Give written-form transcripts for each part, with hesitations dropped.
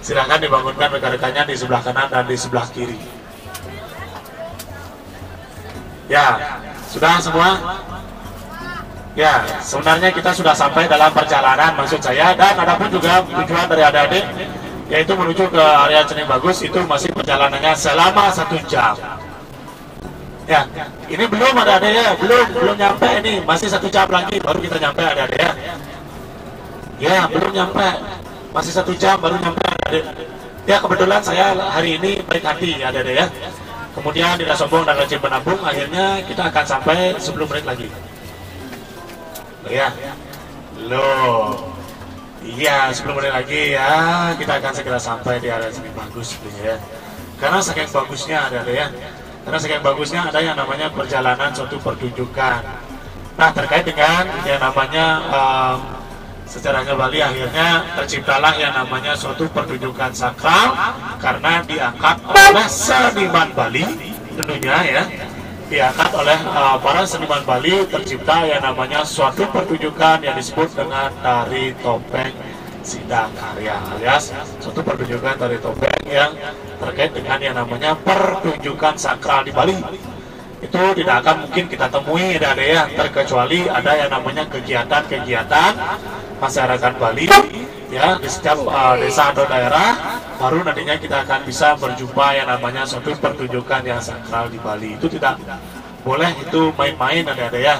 Silahkan dibangunkan rekan-rekannya di sebelah kanan dan di sebelah kiri. Ya, sudah semua? Ya, sebenarnya kita sudah sampai dalam perjalanan maksud saya, dan ada pun juga tujuan dari adik-adik yaitu menuju ke area Cening Bagus itu masih perjalanannya selama 1 jam. Ya, ini belum ada ya, belum nyampe ini, masih 1 jam lagi baru kita nyampe ada ya. Ya, belum nyampe, masih 1 jam baru nyampe ada. Ya, kebetulan saya hari ini baik hati ada ya. Kemudian tidak sombong dan rajin menabung, akhirnya kita akan sampai 10 menit lagi. Ya, loh. Iya, 10 menit lagi ya, kita akan segera sampai di area Cening Bagus ya. Karena saking bagusnya ada ya. Karena saking bagusnya ada yang namanya perjalanan suatu pertunjukan. Nah, terkait dengan yang namanya sejarahnya Bali, akhirnya terciptalah yang namanya suatu pertunjukan sakral karena diangkat oleh seniman Bali tentunya ya. Diangkat oleh para seniman Bali, tercipta yang namanya suatu pertunjukan yang disebut dengan tari topeng Sidakarya, alias suatu pertunjukan tari topeng yang terkait dengan yang namanya pertunjukan sakral di Bali. Itu tidak akan mungkin kita temui ya, terkecuali ada yang namanya kegiatan-kegiatan masyarakat Bali ya di setiap desa atau daerah, baru nantinya kita akan bisa berjumpa yang namanya suatu pertunjukan yang sakral di Bali. Itu tidak boleh itu main-main ada ya.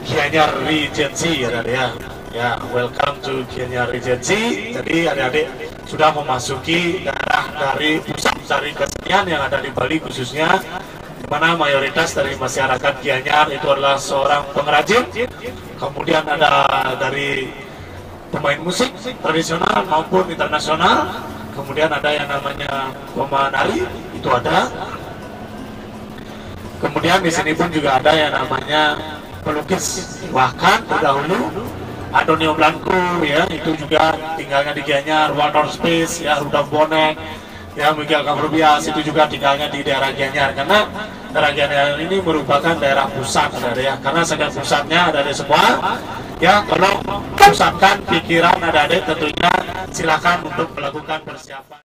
Gianyar Regency ada ya. Ya, welcome to Gianyar Regency. Jadi adik-adik sudah memasuki daerah dari pusat dari kesenian yang ada di Bali khususnya, di mana mayoritas dari masyarakat Gianyar itu adalah seorang pengrajin. Kemudian ada dari pemain musik tradisional maupun internasional. Kemudian ada yang namanya pemanari, itu ada. Kemudian di sini pun juga ada yang namanya pelukis. Bahkan terdahulu Antonio Blanco ya, itu juga tinggalnya di Gianyar. Walter Space ya, Rudolf Bonek ya, Miguel Camrubias itu juga tinggalnya di daerah Gianyar. Karena daerah Gianyar ini merupakan daerah pusat ada ya, karena sedang pusatnya ada di semua ya. Kalau pusatkan pikiran adik-adik tentunya silakan untuk melakukan persiapan.